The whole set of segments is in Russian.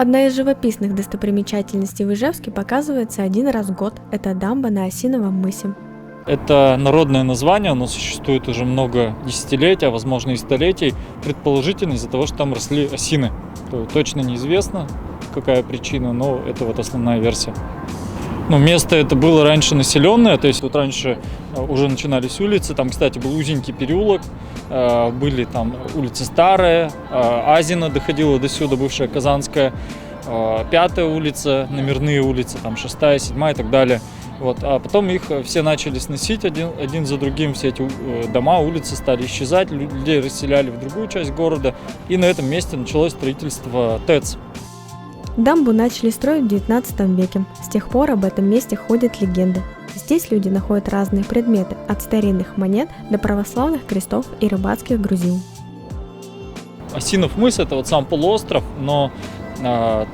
Одна из живописных достопримечательностей в Ижевске показывается один раз в год. Это дамба на Осиновом мысе. Это народное название, оно существует уже много десятилетий, а возможно и столетий, предположительно из-за того, что там росли осины. Точно неизвестно, какая причина, но это вот основная версия. Место это было раньше населенное, то есть тут раньше уже начинались улицы, там, кстати, был узенький переулок, были там улица Старая, Азина доходила до сюда, бывшая Казанская, 5-я улица, номерные улицы, там 6-я, 7-я и так далее. А потом их все начали сносить один за другим, все эти дома, улицы стали исчезать, людей расселяли в другую часть города, и на этом месте началось строительство ТЭЦ. Дамбу начали строить в 19 веке. С тех пор об этом месте ходят легенды. Здесь люди находят разные предметы, от старинных монет до православных крестов и рыбацких грузил. Осинов мыс – это вот сам полуостров, но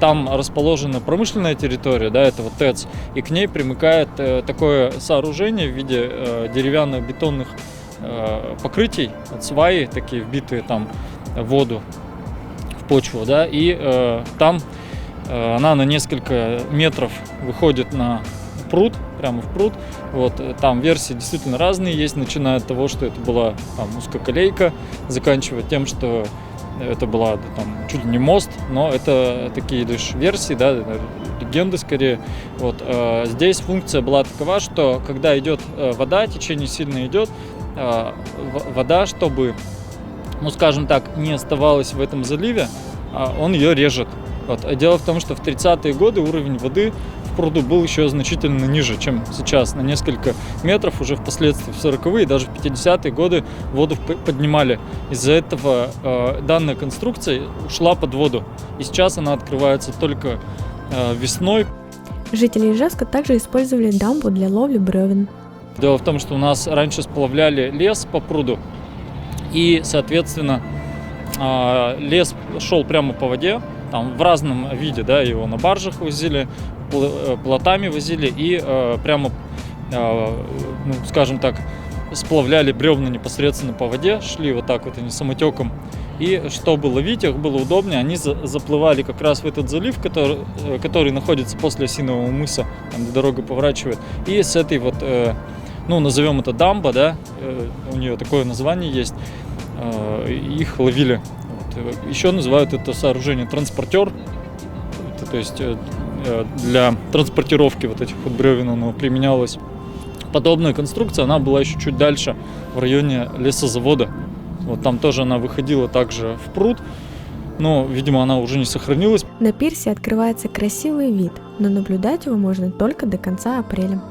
там расположена промышленная территория, да, это вот ТЭЦ, и к ней примыкает такое сооружение в виде деревянных бетонных покрытий, вот сваи такие вбитые там в воду, в почву, да, и там она на несколько метров выходит на пруд, прямо в пруд. Там версии действительно разные есть, начиная от того, что это была там узкоколейка, заканчивая тем, что это была там чуть ли не мост, но это такие лишь версии, да, легенды скорее. Здесь функция была такова, что когда идет вода, течение сильно идет, вода, чтобы, скажем так, не оставалась в этом заливе, он ее режет. Дело в том, что в 30-е годы уровень воды в пруду был еще значительно ниже, чем сейчас, на несколько метров. Уже впоследствии в 40-е, даже в 50-е годы воду поднимали. Из-за этого данная конструкция ушла под воду, и сейчас она открывается только весной. Жители Ижевска также использовали дамбу для ловли бревен. Дело в том, что у нас раньше сплавляли лес по пруду, и, соответственно, лес шел прямо по воде. Там в разном виде, да, его на баржах возили, плотами возили и прямо, скажем так, сплавляли бревна непосредственно по воде, шли вот так вот они самотеком. И чтобы ловить их было удобнее, они заплывали как раз в этот залив, который находится после Осинового мыса, там где дорога поворачивает. И с этой назовем это дамба, да, у нее такое название есть, их ловили. Еще называют это сооружение транспортер, то есть для транспортировки вот этих вот бревен оно применялось. Подобная конструкция, она была еще чуть дальше, в районе лесозавода. Там тоже она выходила также в пруд, но, видимо, она уже не сохранилась. На пирсе открывается красивый вид, но наблюдать его можно только до конца апреля.